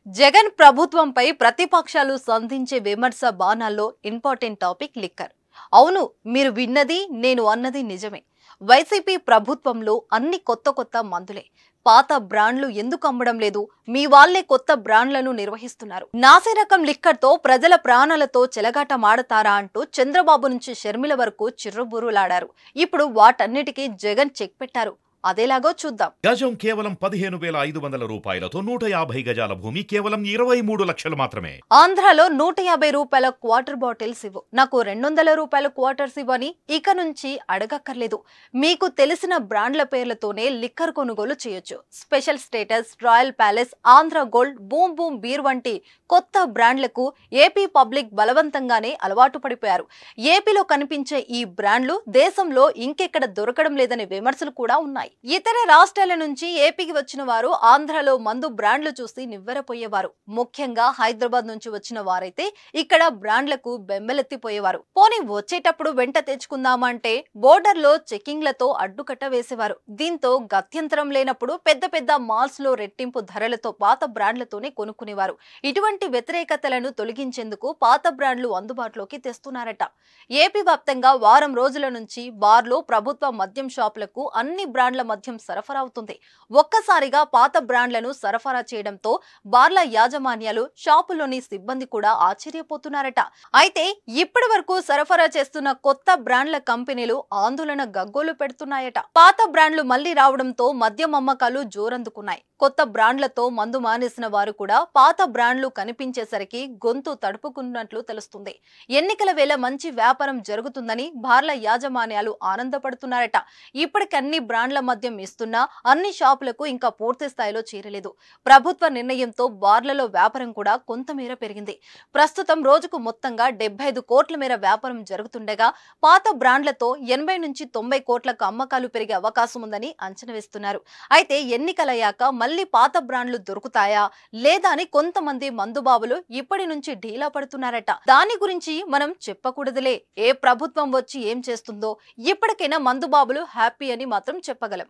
జగన్ ప్రభుత్వంపై ప్రతిపక్షాలు సంధించే విమర్శ బాణాల్లో ఇంపార్టెంట్ టాపిక్ లిక్కర్. అవును, మీరు విన్నది నేను అన్నది నిజమే. వైసీపీ ప్రభుత్వంలో అన్ని కొత్త మందులే. పాత బ్రాండ్లు ఎందుకు అమ్మడం లేదు? మీ వాళ్లే కొత్త బ్రాండ్లను నిర్వహిస్తున్నారు. నాసిరకం లిక్కర్ తో ప్రజల ప్రాణాలతో చెలగాట మాడతారా అంటూ చంద్రబాబు నుంచి షర్మిల వరకు చిర్రుబుర్రులాడారు. ఇప్పుడు వాటన్నిటికీ జగన్ చెక్ పెట్టారు. అదేలాగో చూద్దాం. గజం కేవలం 15,500 రూపాయలతో 150 గజాల భూమి కేవలం 23 లక్షలు మాత్రమే. ఆంధ్రాలో 150 రూపాయల క్వార్టర్ బాటిల్స్ ఇవ్వు, నాకు 200 రూపాయల క్వార్టర్స్ ఇవ్వని ఇక నుంచి అడగక్కర్లేదు. మీకు తెలిసిన బ్రాండ్ల పేర్లతోనే లిక్కర్ కొనుగోలు చేయొచ్చు. Special status, royal palace, Andhra gold, boom boom beer వంటి కొత్త బ్రాండ్లకు ఏపీ పబ్లిక్ బలవంతంగానే అలవాటు పడిపోయారు. ఏపీలో కనిపించే ఈ బ్రాండ్లు దేశంలో ఇంకెక్కడ దొరకడం లేదనే విమర్శలు కూడా ఉన్నాయి. ఇతర రాష్ట్రాల నుంచి ఏపీకి వచ్చిన వారు ఆంధ్రలో మందు బ్రాండ్లు చూసి నివ్వెరపోయేవారు. ముఖ్యంగా హైదరాబాద్ నుంచి వచ్చిన వారైతే ఇక్కడ బ్రాండ్లకు బెంబెలెత్తిపోయేవారు. పోనీ వచ్చేటప్పుడు వెంట తెచ్చుకుందామా అంటే బోర్డర్లో చెకింగ్లతో అడ్డుకట్ట వేసేవారు. దీంతో గత్యంతరం లేనప్పుడు పెద్ద మాల్స్ లో రెట్టింపు ధరలతో పాత బ్రాండ్లతోనే కొనుక్కునేవారు. ఇటువంటి వ్యతిరేకతలను తొలగించేందుకు పాత బ్రాండ్లు అందుబాటులోకి తెస్తున్నారట. ఏపీ వ్యాప్తంగా వారం రోజుల నుంచి బార్లు, ప్రభుత్వ మద్యం షాపులకు అన్ని బ్రాండ్ల మద్యం సరఫరా అవుతుంది. ఒక్కసారిగా పాత బ్రాండ్లను సరఫరా చేయడంతో బార్ల యాజమాన్యాలు, షాపులోని సిబ్బంది కూడా ఆశ్చర్యపోతున్నారట. అయితే ఇప్పటి వరకు సరఫరా చేస్తున్న కొత్త బ్రాండ్ల కంపెనీలు ఆందోళన గగ్గోలు పెడుతున్నాయట. పాత బ్రాండ్లు మళ్లీ రావడంతో మద్యం అమ్మకాలు జోరందుకున్నాయి. కొత్త బ్రాండ్లతో మందు మానేసిన వారు కూడా పాత బ్రాండ్లు కనిపించేసరికి గొంతు తడుపుకున్నట్లు తెలుస్తుంది. ఎన్నికల వేళ మంచి వ్యాపారం జరుగుతుందని బార్ల యాజమాన్యాలు ఆనందపడుతున్నారట. ఇప్పటికన్ని బ్రాండ్ల మద్యం ఇస్తున్నా అన్ని షాపులకు ఇంకా పూర్తి స్థాయిలో చేరలేదు. ప్రభుత్వ నిర్ణయంతో బార్లలో వ్యాపారం కూడా కొంతమేర పెరిగింది. ప్రస్తుతం రోజుకు మొత్తంగా 75 కోట్ల మేర వ్యాపారం జరుగుతుండగా పాత బ్రాండ్లతో 80 నుంచి 90 కోట్లకు అమ్మకాలు పెరిగే అవకాశం ఉందని అంచనా వేస్తున్నారు. అయితే ఎన్నికలయ్యాక మళ్లీ పాత బ్రాండ్లు దొరుకుతాయా లేదా అని కొంతమంది మందుబాబులు ఇప్పటి నుంచి ఢీలా పడుతున్నారట. దాని గురించి మనం చెప్పకూడదులే. ఏ ప్రభుత్వం వచ్చి ఏం చేస్తుందో ఇప్పటికైనా మందుబాబులు హ్యాపీ అని మాత్రం చెప్పగలం.